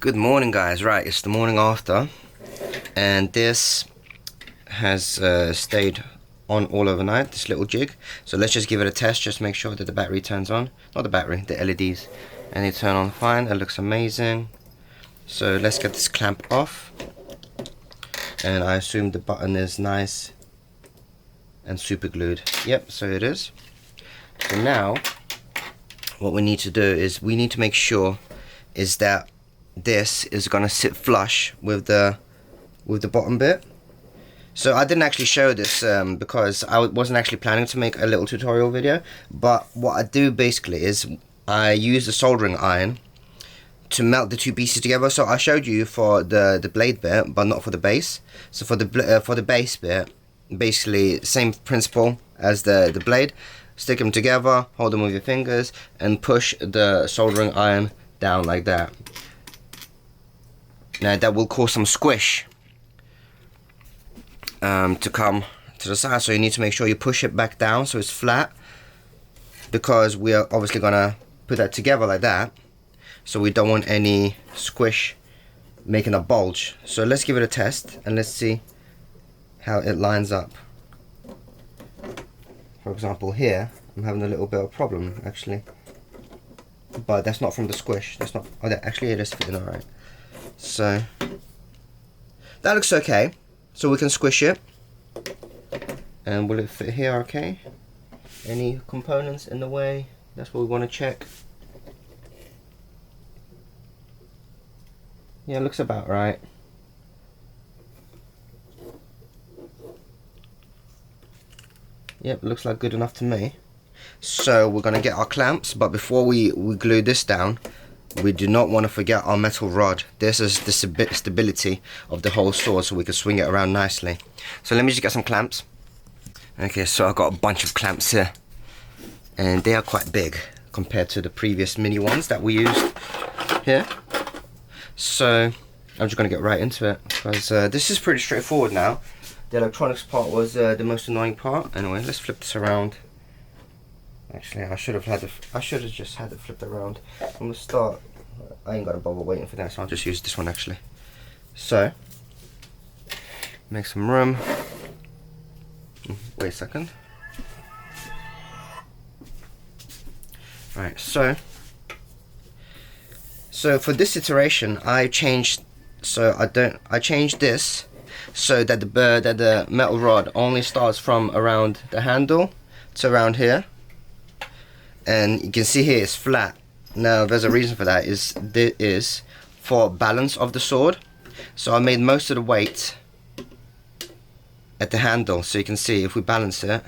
Good morning, guys. Right, it's the morning after, and this has stayed on all overnight, this little jig. So let's just give it a test, just make sure that the battery turns on. Not the battery, the LEDs. And they turn on fine. It looks amazing. So let's get this clamp off. And I assume the button is nice and super glued. Yep, so it is. So now, what we need to do is we need to make sure is that this is gonna sit flush with the bottom bit. So I didn't actually show this because I wasn't actually planning to make a little tutorial video, but what I do basically is I use the soldering iron to melt the two pieces together. So I showed you for the blade bit, but not for the base. So for the base bit, basically same principle as the blade. Stick them together, hold them with your fingers, and push the soldering iron down like that. Now that will cause some squish to come to the side, so you need to make sure you push it back down so it's flat, because we are obviously gonna put that together like that, so we don't want any squish making a bulge. So let's give it a test and let's see how it lines up. For example, here I'm having a little bit of a problem actually, but that's not from the squish. That's not. Oh, that actually it is fitting alright. So that looks okay. So we can squish it. And will it fit here okay? Any components in the way? That's what we want to check. Yeah, it looks about right. Yep, looks like good enough to me. So we're gonna get our clamps, but before we glue this down, we do not want to forget our metal rod. This is the stability of the whole sword, so we can swing it around nicely. So let me just get some clamps. Okay, so I've got a bunch of clamps here, and they are quite big compared to the previous mini ones that we used here. So I'm just going to get right into it, because this is pretty straightforward now. The electronics part was the most annoying part. Anyway, let's flip this around. Actually, I should have just had it flipped around from the start. I ain't got to bother waiting for that, so I'll just use this one actually. So, make some room. Wait a second. Right, so for this iteration, I changed this so that the metal rod only starts from around the handle to around here. And you can see here it's flat. Now there's a reason for that, is this is for balance of the sword. So I made most of the weight at the handle, so you can see if we balance it,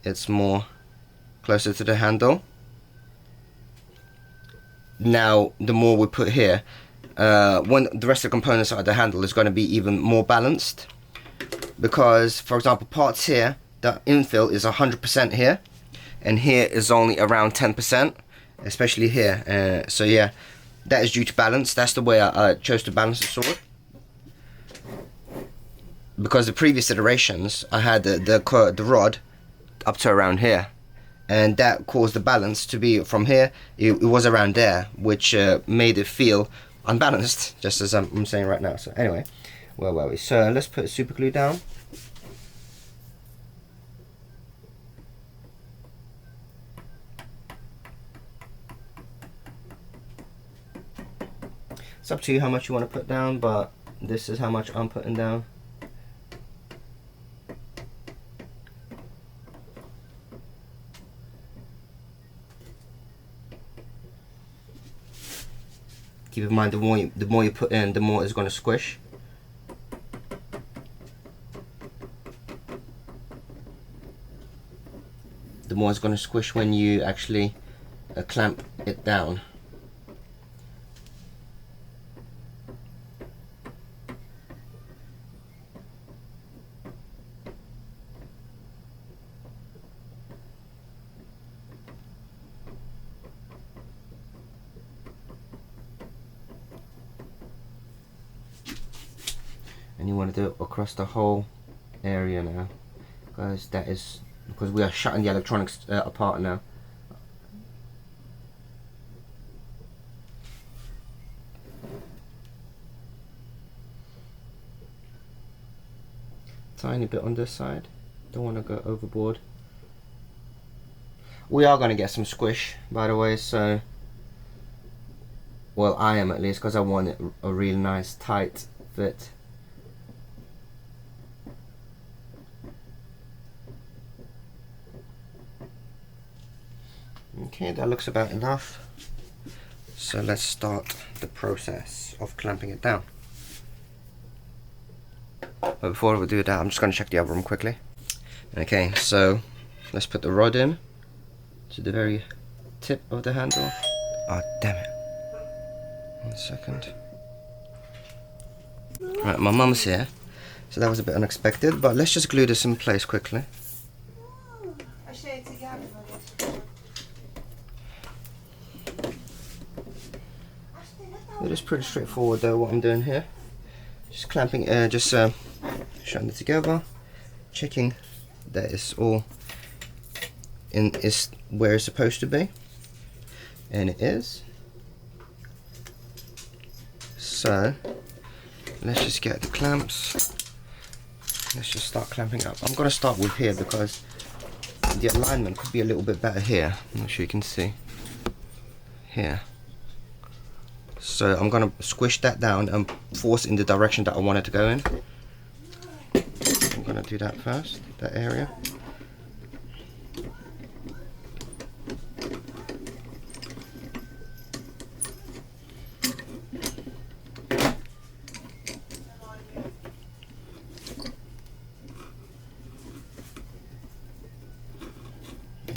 it's more closer to the handle. Now the more we put here, when the rest of the components are at the handle, is going to be even more balanced, because for example parts here, the infill is 100% here, and here is only around 10%, especially here. So yeah, that is due to balance. That's the way I chose to balance the sword, because the previous iterations I had the rod up to around here, and that caused the balance to be from here, it was around there, which made it feel unbalanced, just as I'm saying right now. So anyway, where were we? So let's put super glue down. It's up to you how much you want to put down, but this is how much I'm putting down. Keep in mind, the more you put in, the more it's going to squish. The more it's going to squish when you actually clamp it down. And you want to do it across the whole area now, because we are shutting the electronics apart now. tiny bit on this side. Don't want to go overboard. We are going to get some squish, by the way, so, well, I am at least, because I want it a real nice tight fit. Okay, that looks about enough. So let's start the process of clamping it down. But before we do that, I'm just going to check the other room quickly. Okay, so let's put the rod in to the very tip of the handle. Oh, damn it. 1 second. Right, my mum's here, so that was a bit unexpected, but let's just glue this in place quickly. It is pretty straightforward though, what I'm doing here. Just clamping, shutting it together, checking that it's all is where it's supposed to be, and it is. So let's just get the clamps. Let's just start clamping up. I'm gonna start with here because the alignment could be a little bit better here. I'm not sure you can see here. So I'm gonna squish that down and force in the direction that I want it to go in. I'm gonna do that first, that area.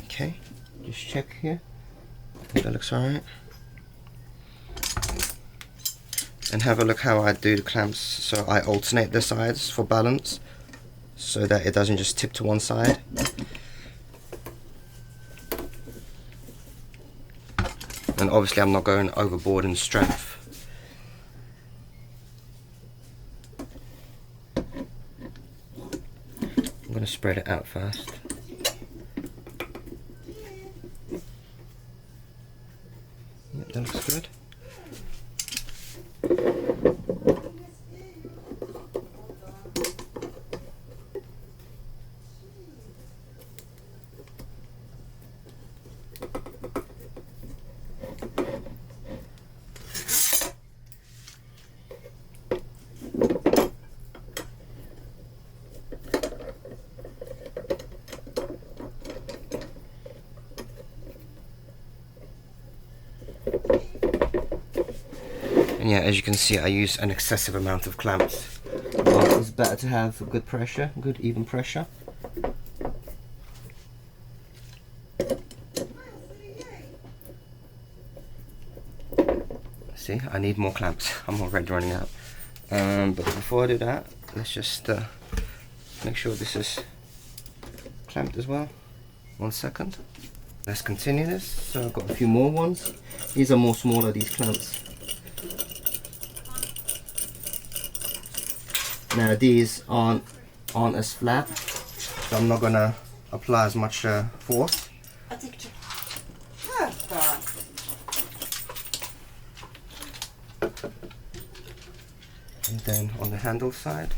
Okay, just check here. I think that looks alright. And have a look how I do the clamps. So I alternate the sides for balance so that it doesn't just tip to one side. And obviously I'm not going overboard in strength. I'm going to spread it out first. Yep, that looks good. And yeah, as you can see, I use an excessive amount of clamps. But it's better to have good pressure, good even pressure. See, I need more clamps. I'm already running out. But before I do that, let's just make sure this is clamped as well. 1 second. Let's continue this. So I've got a few more ones. These are more smaller, these clamps. Now these aren't as flat, so I'm not gonna apply as much force. And then on the handle side,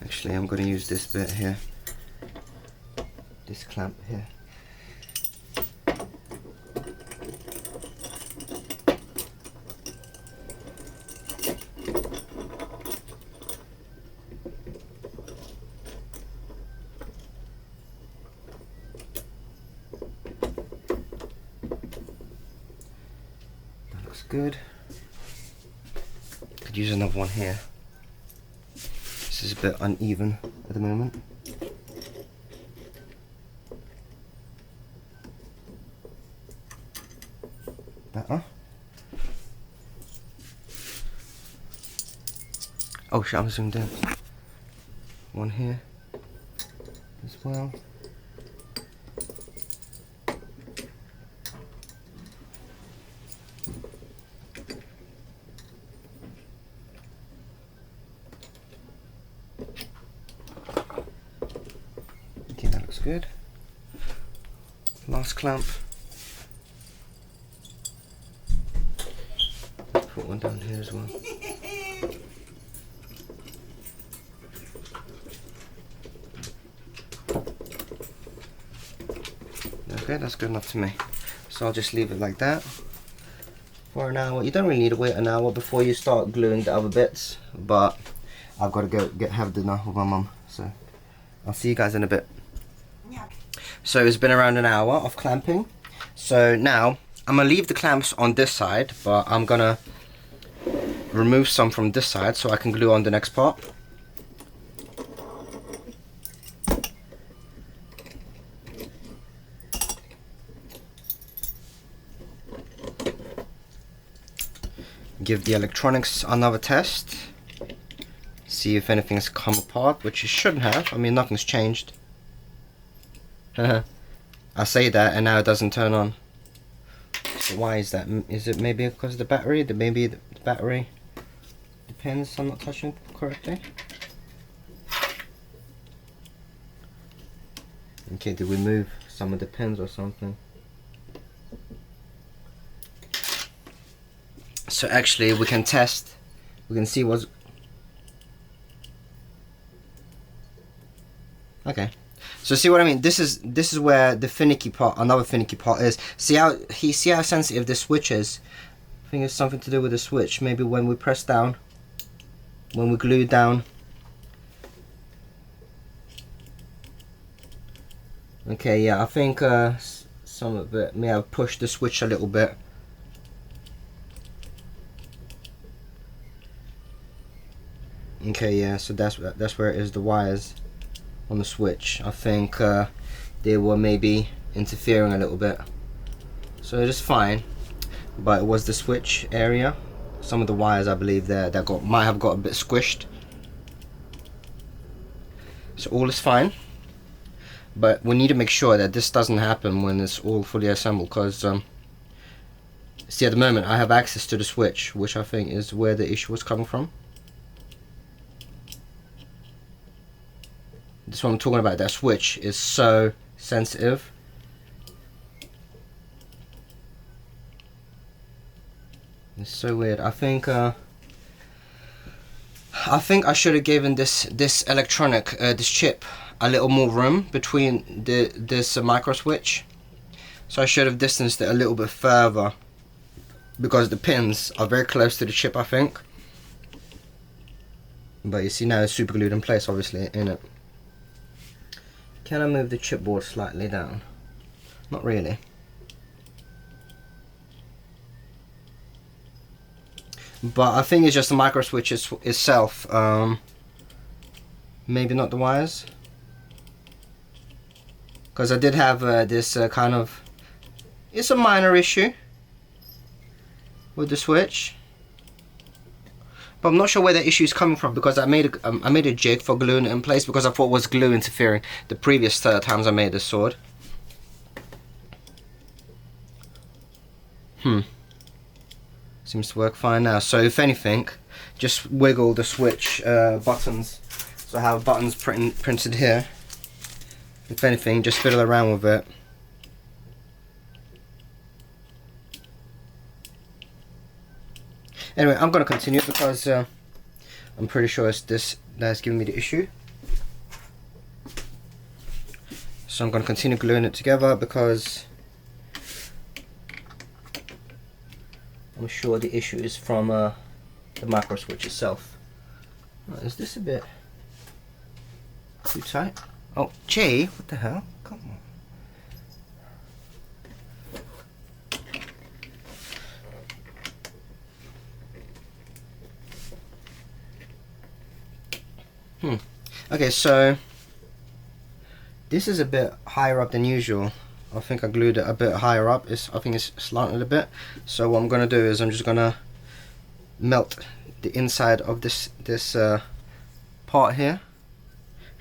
actually I'm going to use this bit here, this clamp here. That looks good. Could use another one here. This is a bit uneven at the moment. Better. Oh shit, I'm zoomed in. one here as well. Okay, that looks good. Last clamp. Put one down here as well. Okay, that's good enough to me. So I'll just leave it like that for an hour. You don't really need to wait an hour before you start gluing the other bits, but I've got to go have dinner with my mum, so I'll see you guys in a bit. So it's been around an hour of clamping. So now I'm gonna leave the clamps on this side, but I'm gonna remove some from this side so I can glue on the next part. Give the electronics another test. See if anything's come apart, which it shouldn't have. I mean, nothing's changed. I say that and now it doesn't turn on. So why is that? Is it maybe because of the battery? Maybe the battery depends. I'm not touching it correctly. Okay, did we move some of the pins or something? So actually we can test, we can see what's... Okay, so see what I mean? This is where the finicky part, another finicky part is. See how sensitive the switch is? I think it's something to do with the switch. Maybe when we press down, when we glue down. Okay, yeah, I think some of it may have pushed the switch a little bit. Okay, yeah, so that's where it is, the wires on the switch. I think they were maybe interfering a little bit. So it is fine, but it was the switch area. Some of the wires, I believe, there that might have got a bit squished. So all is fine, but we need to make sure that this doesn't happen when it's all fully assembled, because see, at the moment I have access to the switch, which I think is where the issue was coming from. This is what I'm talking about. That switch is so sensitive. It's so weird. I think I should have given this electronic, this chip, a little more room between this micro switch. So I should have distanced it a little bit further, because the pins are very close to the chip, I think. But you see now it's super glued in place, obviously, in it. Can I move the chipboard slightly down? Not really. But I think it's just the micro switch itself. Maybe not the wires. Because I did have this kind of... It's a minor issue with the switch. But I'm not sure where the issue is coming from, because I made a jig for gluing it in place, because I thought it was glue interfering the previous times I made this sword. Seems to work fine now. So if anything, just wiggle the switch buttons. So I have buttons printed here. If anything, just fiddle around with it. Anyway, I'm going to continue, because I'm pretty sure it's this that's giving me the issue. So I'm going to continue gluing it together, because I'm sure the issue is from the micro switch itself. Is this a bit too tight? Oh, gee, what the hell? Come on. Okay, so this is a bit higher up than usual. I think I glued it a bit higher up. I think it's slanted a bit. So what I'm gonna do is I'm just gonna melt the inside of this part here,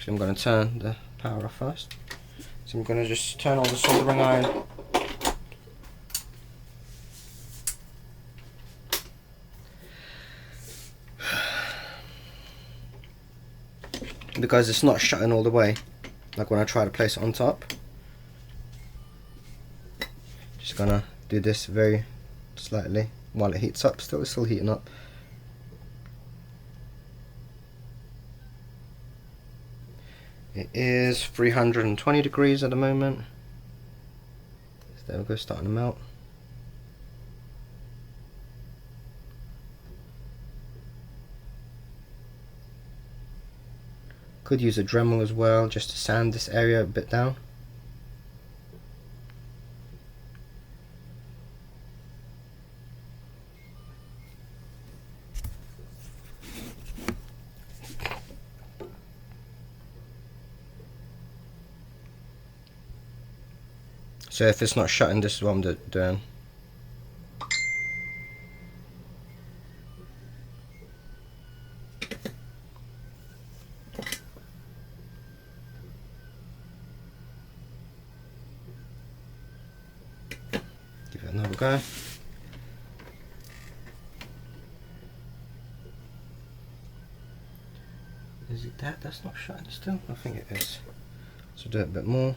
Actually, I'm going to turn the power off first. So I'm going to just turn on the soldering iron. Because it's not shutting all the way, like when I try to place it on top. Just gonna do this very slightly while it heats up. It's still heating up. It is 320 degrees at the moment. So there we go, starting to melt. Could use a Dremel as well, just to sand this area a bit down. So if it's not shutting, this is what I'm doing. Give it another go. Is it that? That's not shutting still? I think it is. So do it a bit more.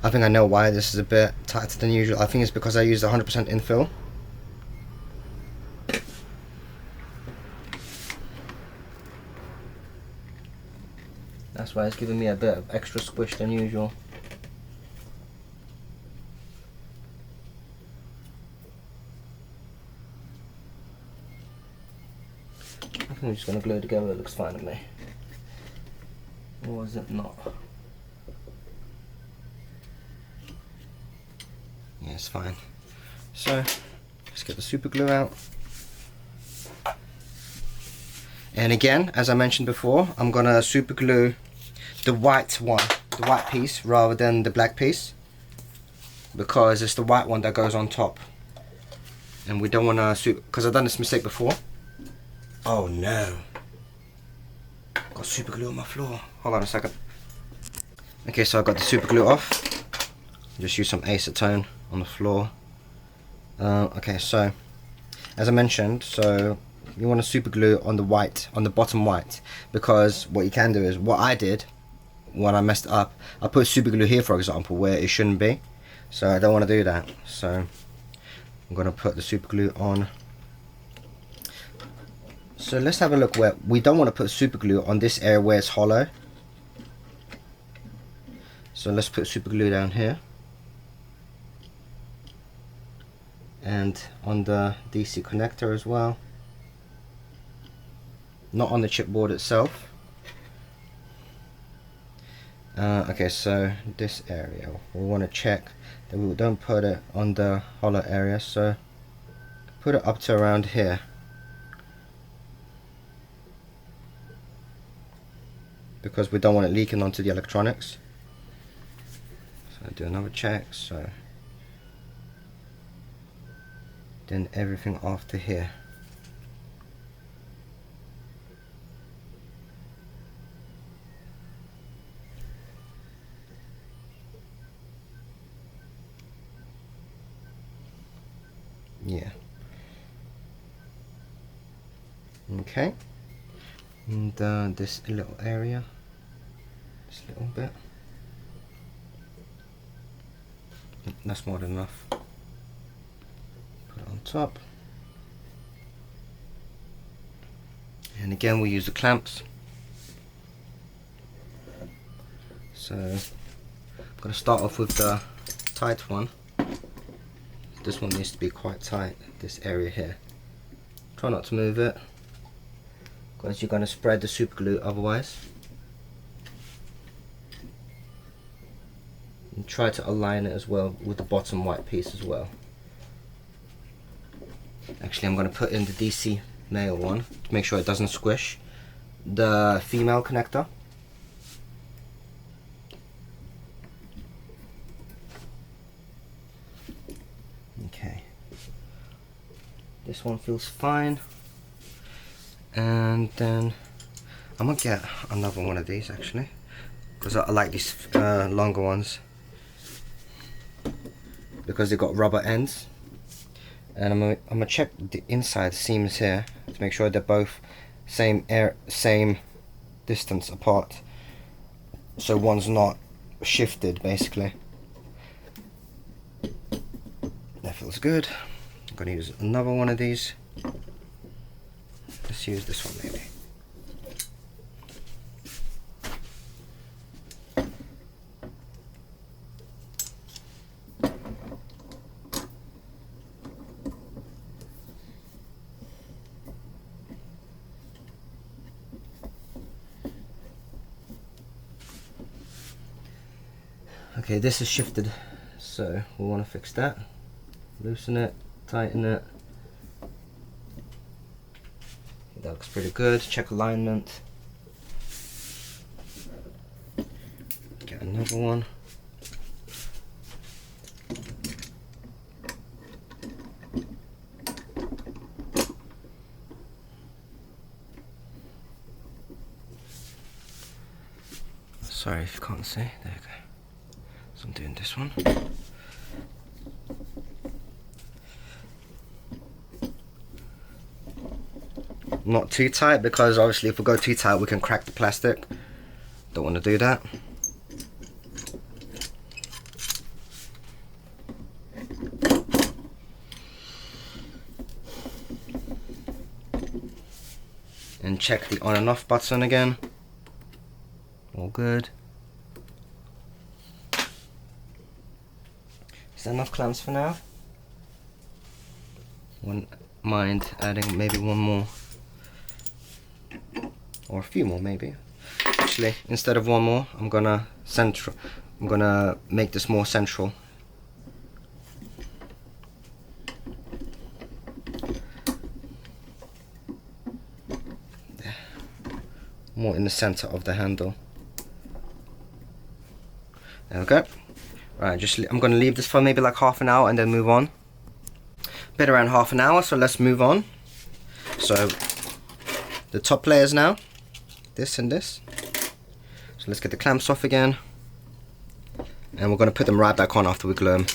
I think I know why this is a bit tighter than usual. I think it's because I used 100% infill. That's why it's giving me a bit of extra squish than usual. I think I'm just going to glue it together. It looks fine to me. Or is it not? Yeah, it's fine. So, let's get the super glue out. And again, as I mentioned before, I'm gonna super glue the white one, the white piece, rather than the black piece, because it's the white one that goes on top. And we don't wanna because I've done this mistake before. Oh no. Got super glue on my floor. Hold on a second. Okay, so I got the super glue off. Just use some acetone on the floor. Okay, so as I mentioned, so you want to super glue on the white, on the bottom white, because what you can do is, what I did when I messed up, I put super glue here, for example, where it shouldn't be. So I don't want to do that. So I'm going to put the super glue on. So let's have a look where we don't want to put super glue on this area where it's hollow. So let's put super glue down here. And on the DC connector as well, not on the chipboard itself. Okay, so this area we want to check that we don't put it on the hollow area, so put it up to around here. Because we don't want it leaking onto the electronics. So do another check, so then everything after here. Yeah. Okay. And this little area, this little bit. That's more than enough. Put it on top. And again, we use the clamps. So I'm going to start off with the tight one. This one needs to be quite tight, this area here. Try not to move it, because you're going to spread the super glue otherwise. And try to align it as well with the bottom white piece as well. Actually, I'm going to put in the DC male one to make sure it doesn't squish. The female connector. Okay. This one feels fine. And then I'm gonna get another one of these actually, because I like these longer ones because they got rubber ends. And I'm gonna check the inside seams here to make sure they're both same distance apart, so one's not shifted basically. That feels good. I'm gonna use another one of these. Let's use this one maybe. Okay, this is shifted, so we want to fix that. Loosen it, tighten it. That looks pretty good. Check alignment. Get another one. Sorry if you can't see. There you go. So I'm doing this one. Not too tight, because obviously if we go too tight we can crack the plastic. Don't want to do that. And check the on and off button again. All good. Is there enough clamps for now? Wouldn't mind adding maybe one more. Or a few more maybe. Actually, instead of one more, I'm gonna make this more central. There. More in the center of the handle. There we go. Right, I'm gonna leave this for maybe like half an hour and then move on. Been around half an hour, so let's move on. So the top layers now, this and this. So let's get the clamps off again, and we're gonna put them right back on after we glue them.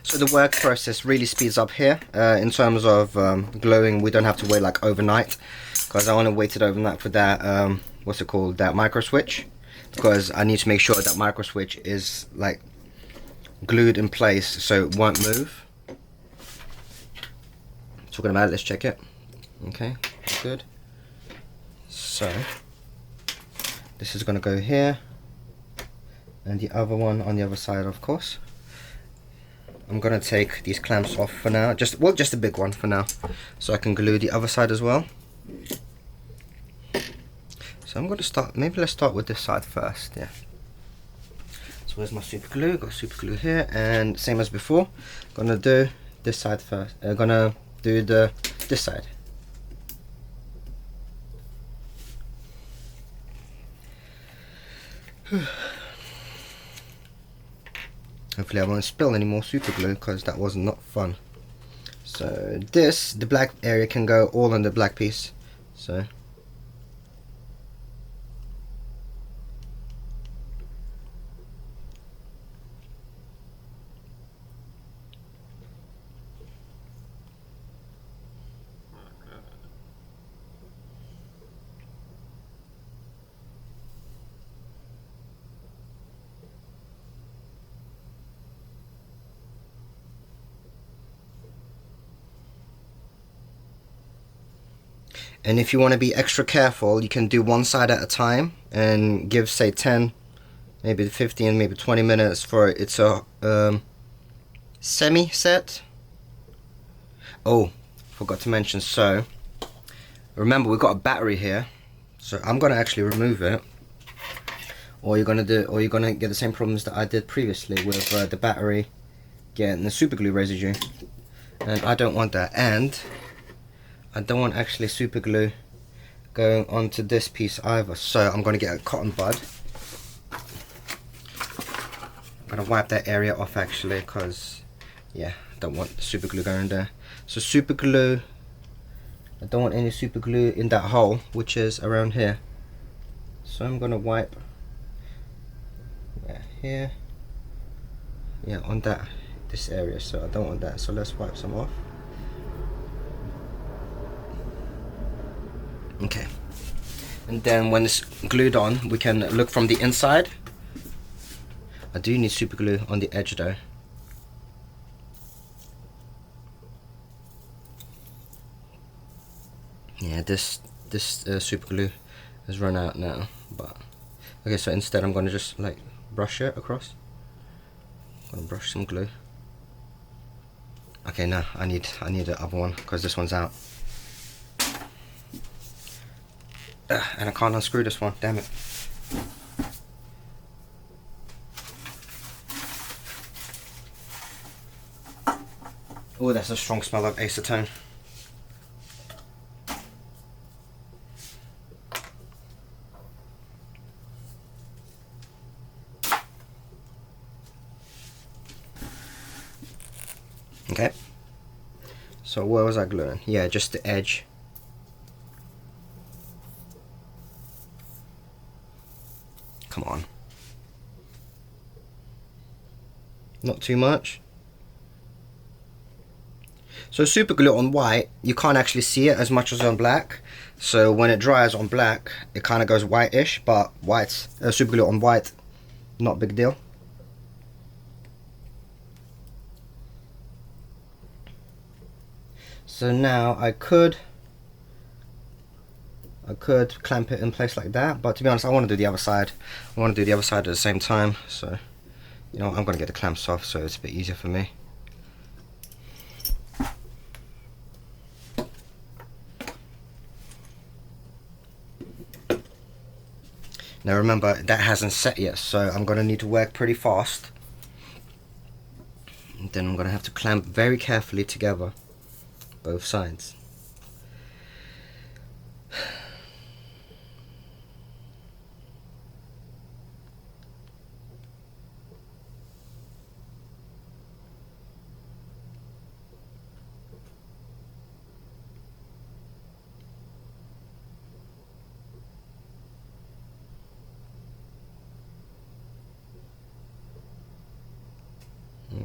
So the work process really speeds up here in terms of gluing. We don't have to wait like overnight, because I only waited overnight for that what's it called, that micro switch, because I need to make sure that micro switch is like glued in place so it won't move. Talking about it, let's check it. Okay, good. So this is going to go here, and the other one on the other side, of course. I'm going to take these clamps off for now, just a big one for now, so I can glue the other side as well. So I'm going to start, maybe let's start with this side first. Yeah. So where's my super glue? Got super glue here, and same as before, gonna do this side first. Gonna do this side. Hopefully I won't spill any more super glue, because that was not fun. So the black area can go all on the black piece. So and if you want to be extra careful, you can do one side at a time and give, say, 10, maybe 15, maybe 20 minutes for it's a semi set. Oh, forgot to mention, so remember we've got a battery here, so I'm gonna actually remove it, or you're gonna get the same problems that I did previously with the battery getting the super glue residue. and I don't want that, and I don't want actually super glue going onto this piece either, so I'm going to get a cotton bud. I'm going to wipe that area off actually, because yeah, I don't want super glue going there. So super glue, I don't want any super glue in that hole, which is around here. So I'm going to wipe here, yeah, on this area, so I don't want that, so let's wipe some off. Okay, and then when it's glued on, we can look from the inside. I do need super glue on the edge though. Yeah, this super glue has run out now, but okay, so instead I'm going to just like brush it across. I'm going to brush some glue. Okay, no, I need the other one because this one's out. And I can't unscrew this one, damn it. Oh, that's a strong smell of acetone. Okay, so where was I gluing? Yeah, just the edge. Come on. Not too much. So super glue on white, you can't actually see it as much as on black. So when it dries on black, it kind of goes whitish, but super glue on white, not a big deal. So now I could clamp it in place like that, but to be honest, I want to do the other side. I want to do the other side at the same time, so you know, I'm going to get the clamps off so it's a bit easier for me. Now remember, that hasn't set yet, so I'm going to need to work pretty fast. And then I'm going to have to clamp very carefully together, both sides.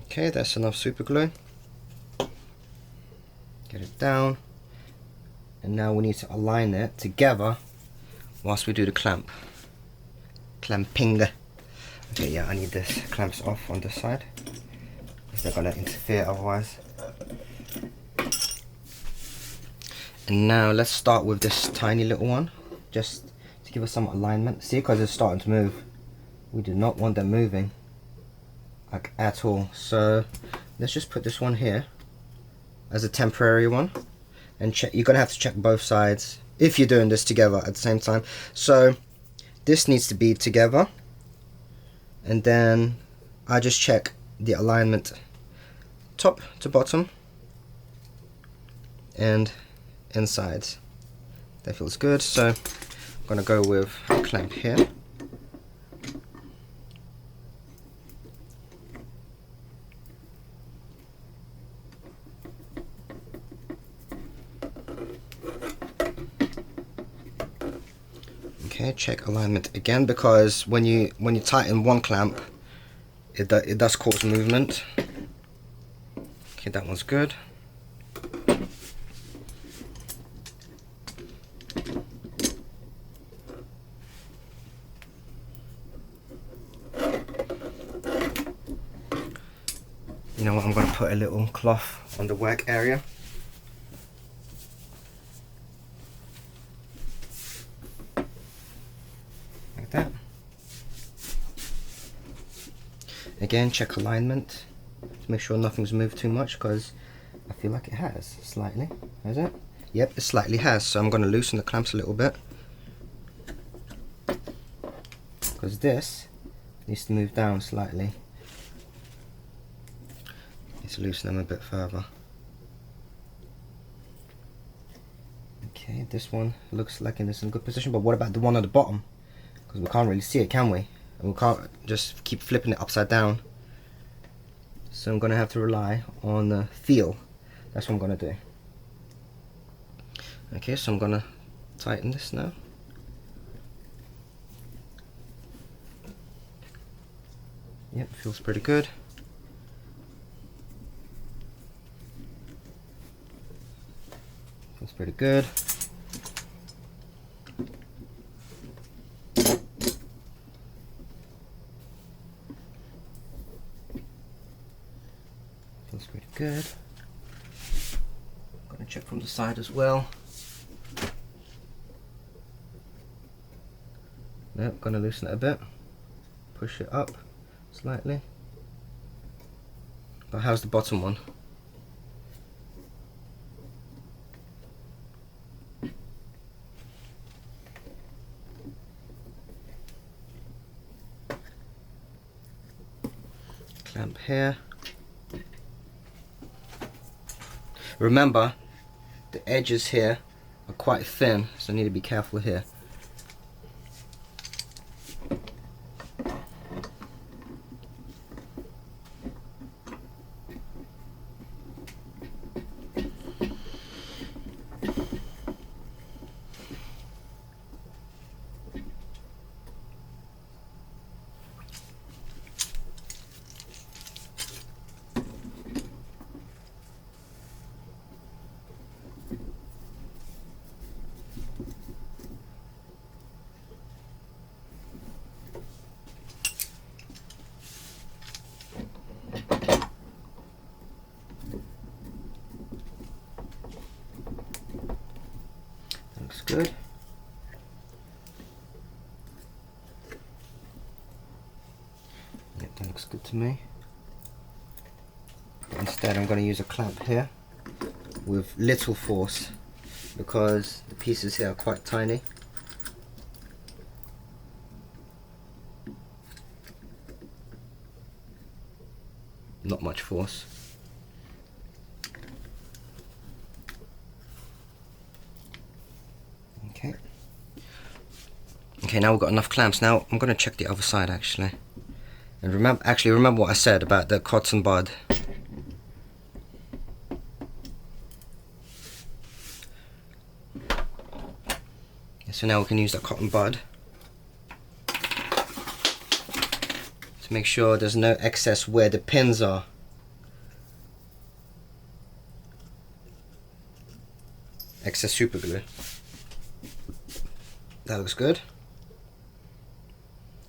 Okay, that's enough super glue. Get it down. And now we need to align it together whilst we do the clamping. Okay, yeah, I need this clamps off on this side, because they're gonna interfere otherwise. And now let's start with this tiny little one, just to give us some alignment. See, because it's starting to move. We do not want them moving, like at all. So let's just put this one here as a temporary one, and check. You're gonna have to check both sides if you're doing this together at the same time. So this needs to be together, and then I just check the alignment top to bottom and insides. That feels good, so I'm gonna go with a clamp here. Okay, check alignment again, because when you tighten one clamp, it does cause movement. Okay, that one's good. You know what, I'm going to put a little cloth on the work area. Like that. Again, check alignment to make sure nothing's moved too much, because I feel like it has slightly. Has it? Yep, it slightly has. So I'm going to loosen the clamps a little bit, because this needs to move down slightly. Need to loosen them a bit further. Okay, this one looks like it's in good position, but what about the one at the bottom? Because we can't really see it, can we? And we can't just keep flipping it upside down. So I'm going to have to rely on the feel. That's what I'm going to do. Okay, so I'm going to tighten this now. Yep, feels pretty good. Feels pretty good. Feels pretty good. I'm going to check from the side as well. Nope, going to loosen it a bit. Push it up slightly. But how's the bottom one? Clamp here. Remember, the edges here are quite thin, so I need to be careful here. Looks good. Yep, that looks good to me. Instead, I'm going to use a clamp here with little force because the pieces here are quite tiny. Not much force. Okay. Okay, now we've got enough clamps. Now I'm going to check the other side actually. And remember what I said about the cotton bud. So now we can use that cotton bud to make sure there's no excess where the pins are. Excess super glue. That looks good.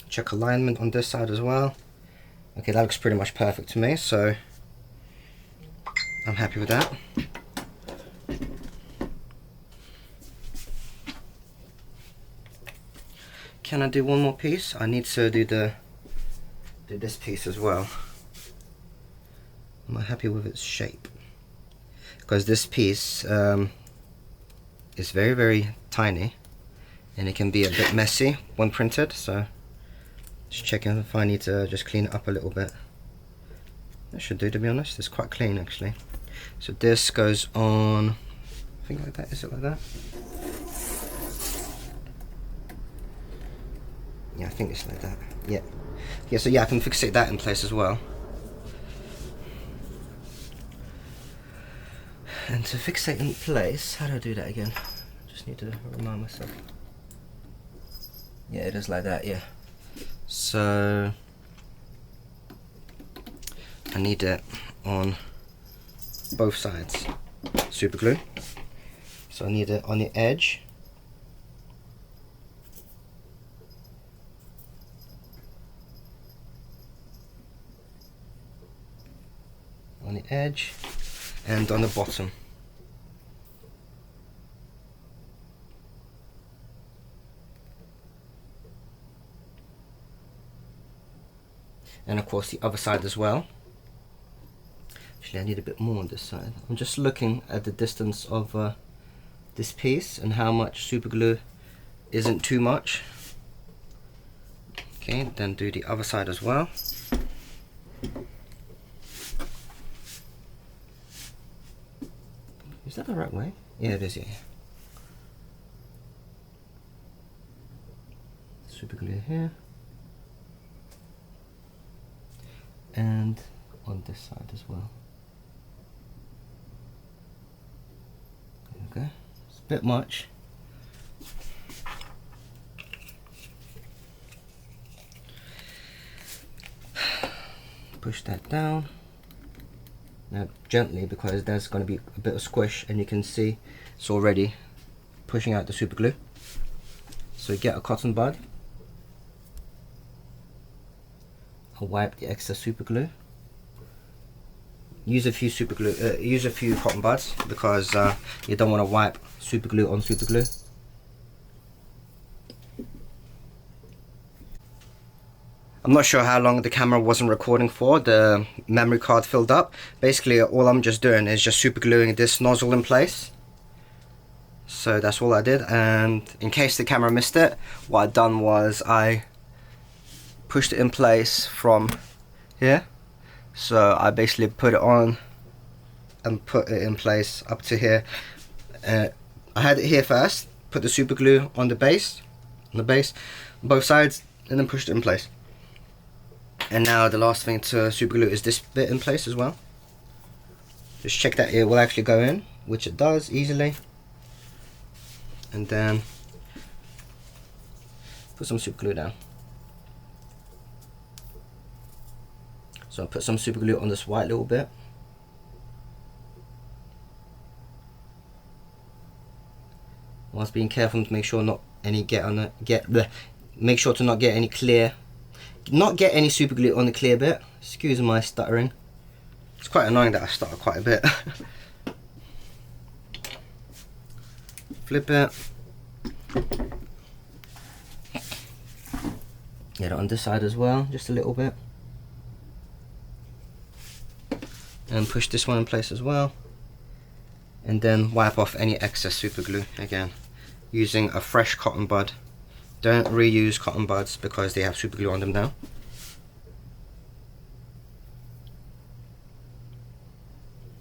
Check alignment on this side as well. Okay, that looks pretty much perfect to me, so I'm happy with that. Can I do one more piece? I need to do this piece as well. Am I happy with its shape? Because this piece is very, very tiny and it can be a bit messy when printed, so just checking if I need to just clean it up a little bit. That should do, to be honest. It's quite clean actually. So this goes on, I think like that. Is it like that? Yeah, I think it's like that. Yeah. Yeah, so yeah, I can fixate that in place as well. And to fixate in place, how do I do that again? Just need to remind myself. Yeah, it is like that, yeah. So I need it on both sides. Super glue. So I need it on the edge. On the edge and on the bottom. And of course the other side as well. Actually, I need a bit more on this side. I'm just looking at the distance of this piece and how much super glue isn't too much. Okay, then do the other side as well. Is that the right way? Yeah, it is, yeah. super glue here, and on this side as well. Okay, it's a bit much. Push that down. Now gently, because there's going to be a bit of squish, and you can see it's already pushing out the super glue. So get a cotton bud. I'll wipe the excess super glue. Use a few cotton buds, because you don't want to wipe super glue on super glue. I'm not sure how long the camera wasn't recording for. The memory card filled up. Basically, all I'm just doing is just super gluing this nozzle in place. So that's all I did, and in case the camera missed it, what I'd done was I pushed it in place from here. So I basically put it on and put it in place up to here. I had it here first, put the super glue on the base, both sides, and then pushed it in place. And now the last thing to super glue is this bit in place as well. Just check that it will actually go in, which it does easily. And then put some super glue down. So I'll put some super glue on this white little bit. Whilst being careful to make sure make sure to not get any super glue on the clear bit. Excuse my stuttering. It's quite annoying that I stutter quite a bit. Flip it. Get it on this side as well, just a little bit. And push this one in place as well. And then wipe off any excess super glue again, using a fresh cotton bud. Don't reuse cotton buds because they have super glue on them now.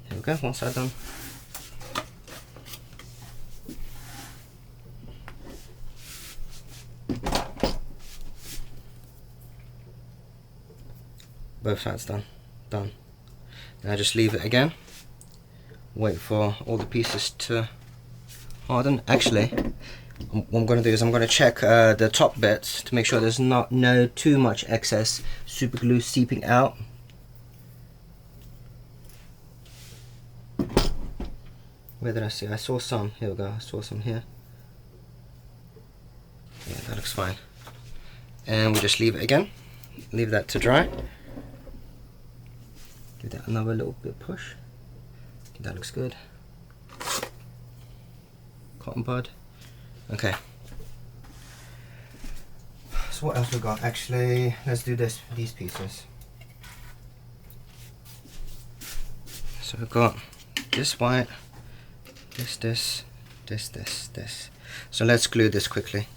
Here we go, one side done. Both sides done. Now just leave it again. Wait for all the pieces to harden. Actually, what I'm going to do is I'm going to check the top bits to make sure there's not too much excess super glue seeping out. Where did I see? I saw some. Here we go. I saw some here. Yeah, that looks fine. And we just leave it again. Leave that to dry. Give that another little bit push. That looks good. Cotton bud. Okay. So what else we got? Actually, let's do these pieces. So we've got this white, this. So let's glue this quickly.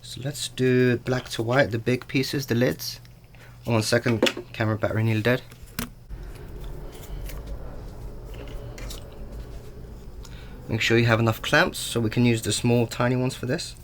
So let's do black to white, the big pieces, the lids. 1 second, camera battery nearly dead. Make sure you have enough clamps so we can use the small tiny ones for this.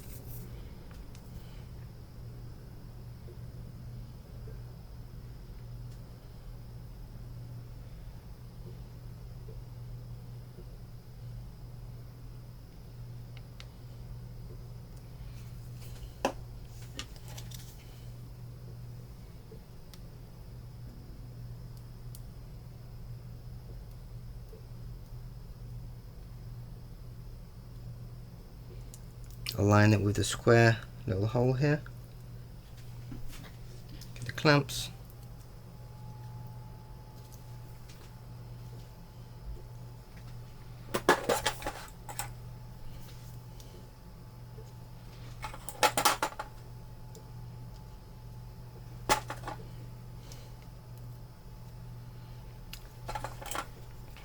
Align it with the square little hole here. Get the clamps.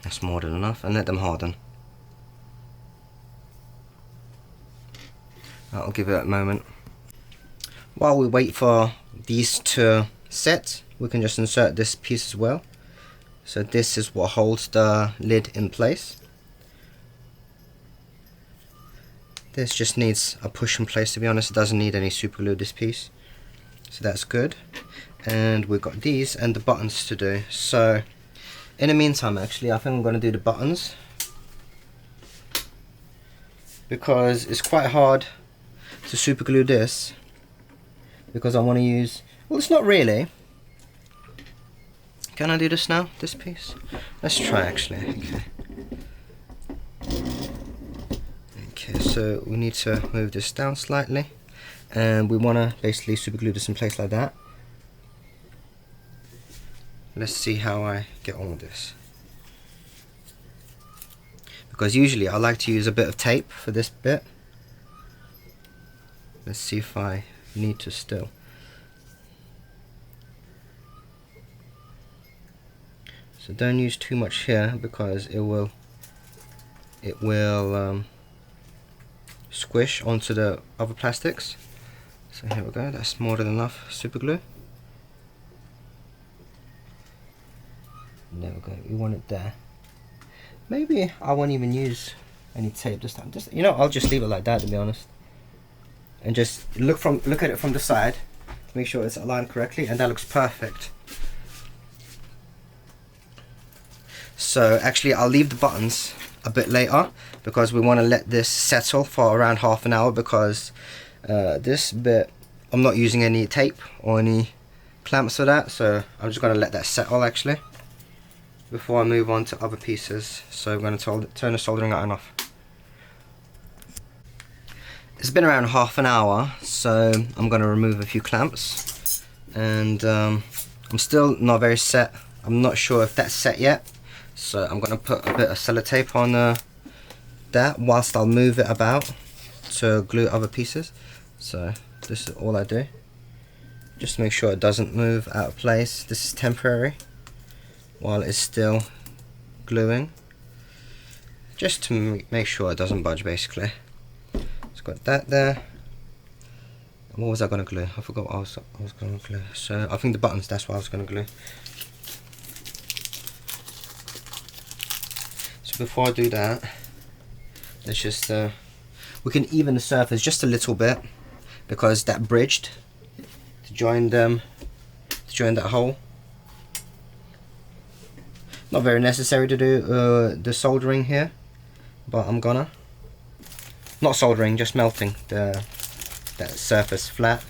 That's more than enough, and let them harden. I'll give it a moment. While we wait for these to set, we can just insert this piece as well. So this is what holds the lid in place. This just needs a push in place, to be honest. It doesn't need any super glue, this piece. So that's good. And we've got these and the buttons to do. So in the meantime, actually, I think I'm going to do the buttons, because it's quite hard to super glue this, because I want to use, well, it's not really. Can I do this now, this piece? Let's try, actually. Okay, so we need to move this down slightly, and we want to basically super glue this in place like that. Let's see how I get on with this, because usually I like to use a bit of tape for this bit. Let's see if I need to still. So don't use too much here, because it will squish onto the other plastics. So here we go, that's more than enough super glue. There we go, we want it there. Maybe I won't even use any tape this time. Just, you know, I'll just leave it like that, to be honest. And just look at it from the side, make sure it's aligned correctly, and that looks perfect. So actually I'll leave the buttons a bit later, because we want to let this settle for around half an hour, because this bit I'm not using any tape or any clamps for that, so I'm just going to let that settle actually before I move on to other pieces. So I'm going to turn the soldering iron off. It's been around half an hour, so I'm going to remove a few clamps, and I'm still not very set. I'm not sure if that's set yet, so I'm going to put a bit of sellotape on that whilst I'll move it about to glue other pieces. So this is all I do, just make sure it doesn't move out of place. This is temporary while it's still gluing, just to make sure it doesn't budge basically. It's got that there. And what was I going to glue? I forgot what I was going to glue. So I think the buttons, that's what I was going to glue. So before I do that, let's just we can even the surface just a little bit, because that bridged to join them, to join that hole. Not very necessary to do the soldering here, but I'm gonna. Not soldering, just melting that surface flat.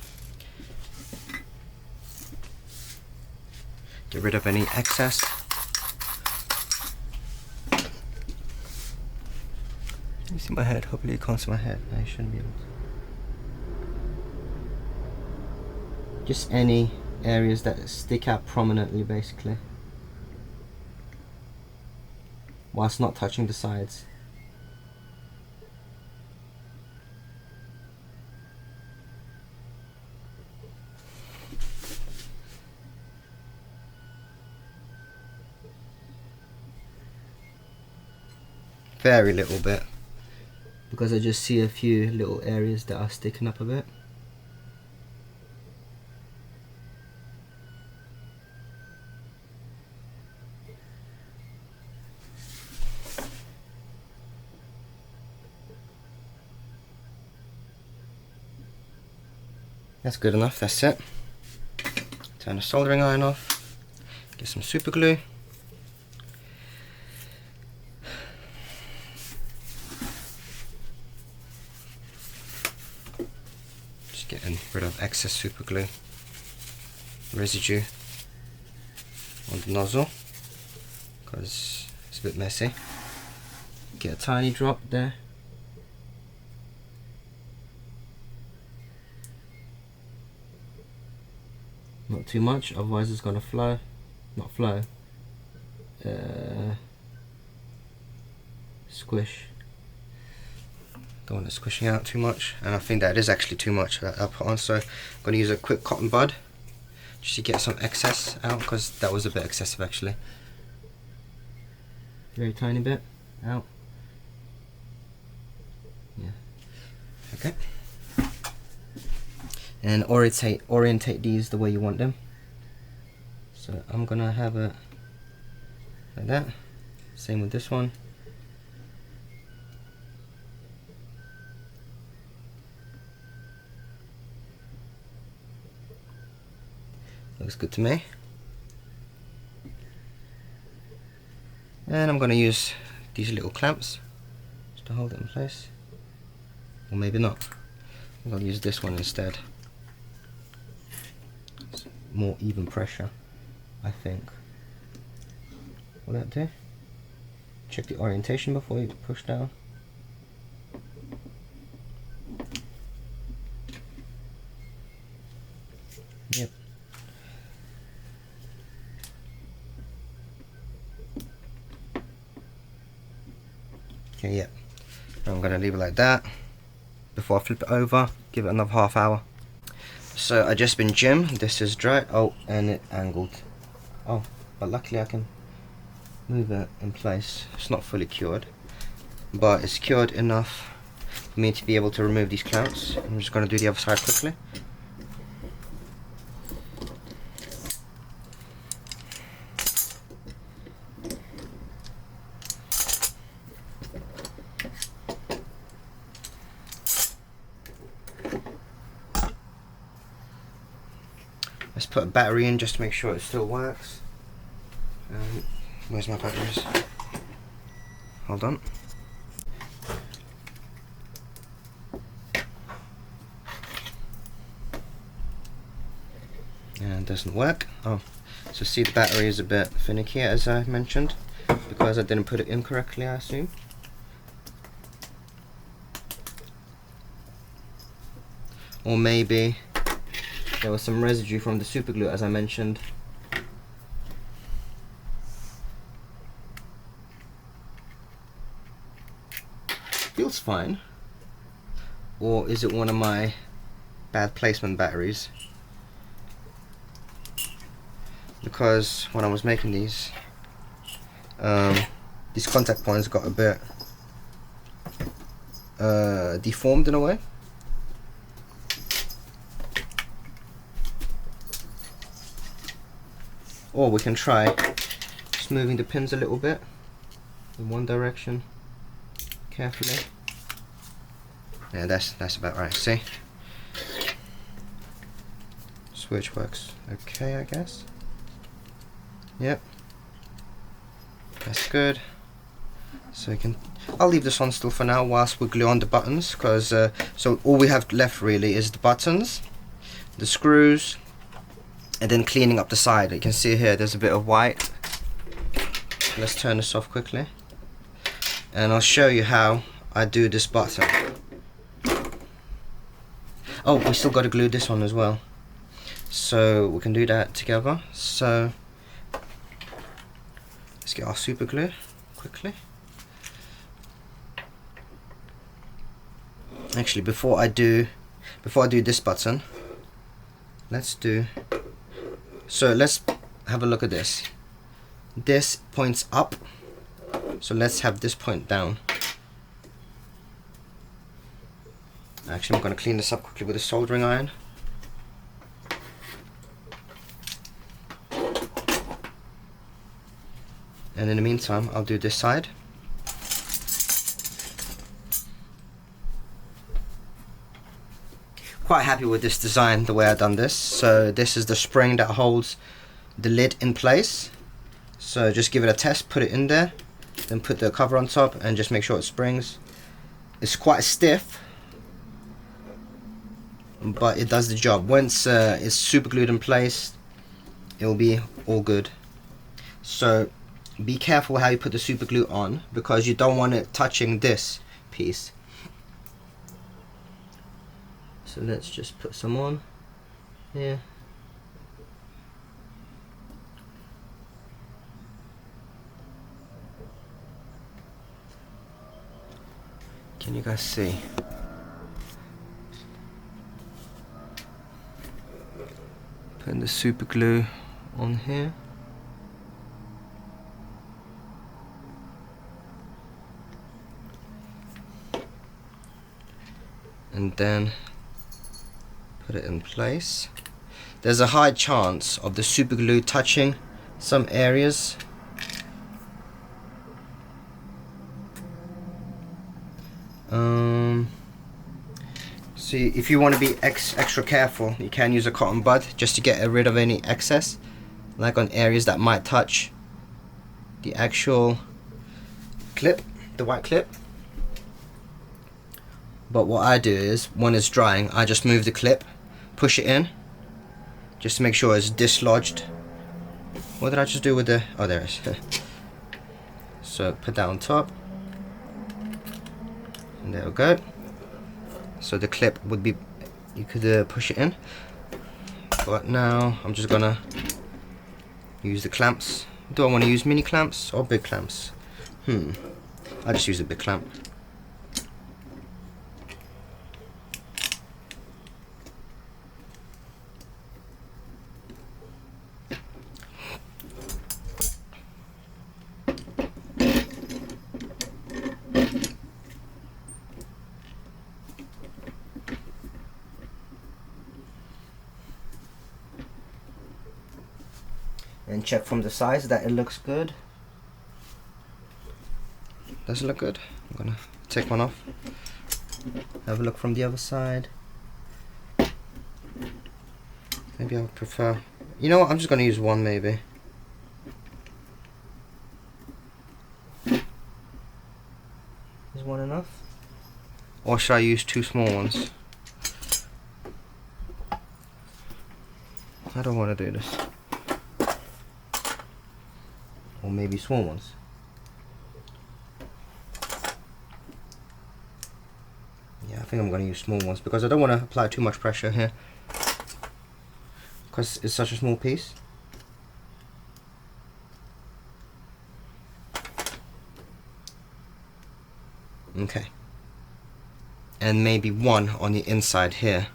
Get rid of any excess. Can you see my head? Hopefully you can't see my head. I shouldn't be able to. Just any areas that stick out prominently basically, whilst not touching the sides. Very little bit, because I just see a few little areas that are sticking up a bit. That's good enough, that's it. Turn the soldering iron off, get some super glue. Just getting rid of excess super glue residue on the nozzle, because it's a bit messy. Get a tiny drop there. Not too much, otherwise it's gonna flow. Not flow. Squish. Don't want it squishing out too much, and I think that is actually too much that I put on. So I'm gonna use a quick cotton bud just to get some excess out, because that was a bit excessive actually. Very tiny bit out. Yeah. Okay. And orientate these the way you want them. So I'm gonna have it like that. Same with this one. Looks good to me. And I'm going to use these little clamps just to hold it in place. Or maybe not. I'm going to use this one instead. It's more even pressure, I think. Will that do? Check the orientation before you push down. Yep. Okay, yep. I'm going to leave it like that. Before I flip it over, give it another half hour. So I just been gym. This is dry. Oh, and it angled. Oh, but luckily I can move it in place. It's not fully cured, but it's cured enough for me to be able to remove these clamps. I'm just going to do the other side quickly. Let's put a battery in just to make sure it still works. Where's my batteries? Hold on. And it doesn't work. Oh, so see, the battery is a bit finicky, as I mentioned, because I didn't put it in correctly, I assume. Or maybe there was some residue from the super glue, as I mentioned. Feels fine. Or is it one of my bad placement batteries? Because when I was making these contact points got a bit deformed in a way. Or we can try just moving the pins a little bit in one direction carefully. Yeah, that's about right. See? Switch works okay, I guess. Yep. That's good. So we can, I'll leave this on still for now whilst we glue on the buttons, because so all we have left really is the buttons, the screws, and then cleaning up the side. You can see here there's a bit of white. Let's turn this off quickly, and I'll show you how I do this button. Oh, we still got to glue this on as well, so we can do that together. So let's get our super glue quickly. Actually, before I do this button, let's have a look at this. This points up, so let's have this point down. Actually, I'm going to clean this up quickly with a soldering iron. And in the meantime, I'll do this side. Quite happy with this design, the way I've done this. So this is the spring that holds the lid in place. So just give it a test, put it in there, then put the cover on top and just make sure it springs. It's quite stiff, but it does the job. Once it's super glued in place, it will be all good. So be careful how you put the super glue on, because you don't want it touching this piece. So let's just put some on here. Can you guys see? Putting the super glue on here. And then put it in place. There's a high chance of the super glue touching some areas See, if you want to be extra careful, you can use a cotton bud just to get rid of any excess, like on areas that might touch the actual clip, the white clip. But what I do is, when it's drying, I just move the clip, push it in, just to make sure it's dislodged. What did I just do with the, oh there it is. So put that on top, and there we go. So the clip would be, you could push it in, but now I'm just gonna use the clamps. Do I want to use mini clamps or big clamps? I just use a big clamp. And check from the sides that it looks good. Does it look good? I'm gonna take one off. Have a look from the other side. Maybe I would prefer, you know what, I'm just gonna use one maybe. Is one enough? Or should I use two small ones? I don't want to do this. Or maybe small ones. Yeah, I think I'm going to use small ones because I don't want to apply too much pressure here, because it's such a small piece. Okay. And maybe one on the inside here.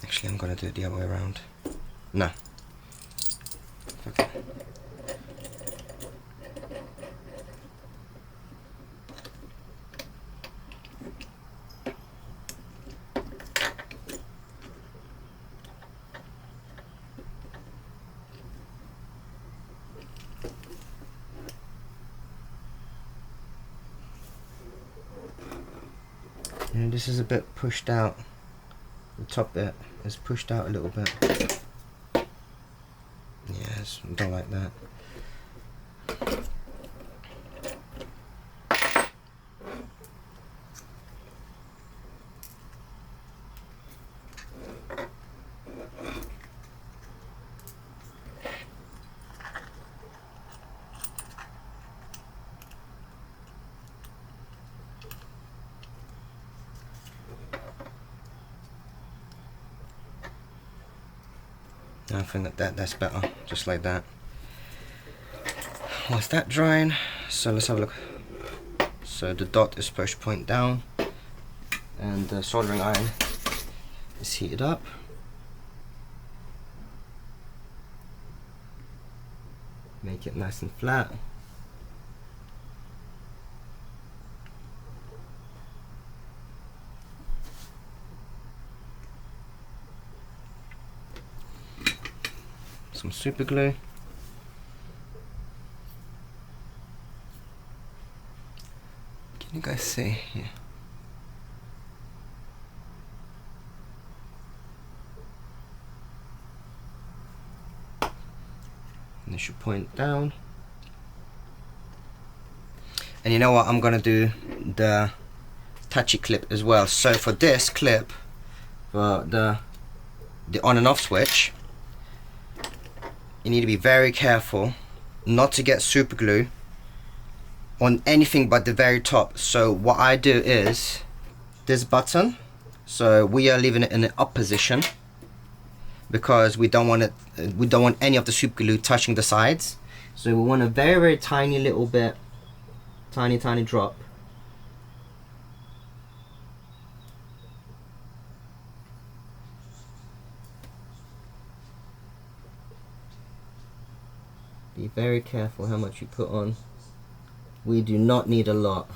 Actually, I'm gonna do it the other way around. No. Okay. And this is a bit pushed out. The top bit is pushed out a little bit. Yes, I don't like that. I think that's better, just like that. Whilst that drying, so let's have a look. So the dot is supposed to point down, and the soldering iron is heated up. Make it nice and flat. Some super glue. Can you guys see? Yeah. And it should point down. And you know what? I'm gonna do the touchy clip as well. So for this clip, for the on and off switch, you need to be very careful not to get super glue on anything but the very top. So what I do is this button, so we are leaving it in the up position because we don't want it, we don't want any of the super glue touching the sides. So we want a very tiny little bit, tiny drop. Be very careful how much you put on. We do not need a lot.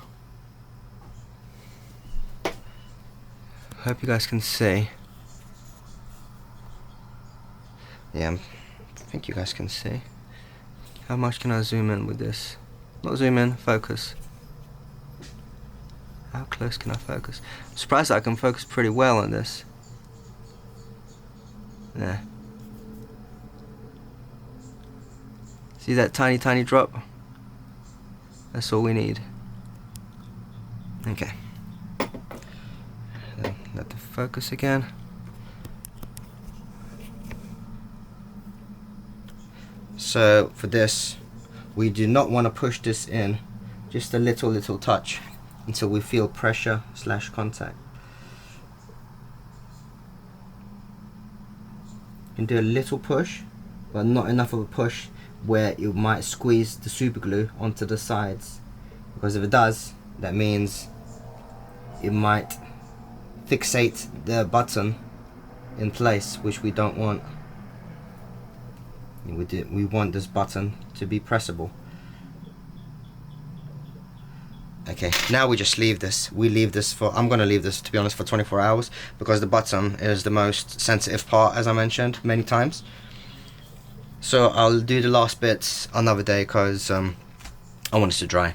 Hope you guys can see. Yeah, I'm I think you guys can see. How much can I zoom in with this? Not zoom in, focus. How close can I focus? I'm surprised that I can focus pretty well on this. There. See that tiny, tiny drop? That's all we need. Okay. Then let the focus again. So for this, we do not want to push this in, just a little touch until we feel pressure / contact. You can do a little push, but not enough of a push where it might squeeze the super glue onto the sides, because if it does, that means it might fixate the button in place, which we don't want. We want this button to be pressable. Okay, now we just leave this. We leave this for, I'm gonna leave this, to be honest, for 24 hours, because the bottom is the most sensitive part, as I mentioned many times. So I'll do the last bits another day, because I want it to dry.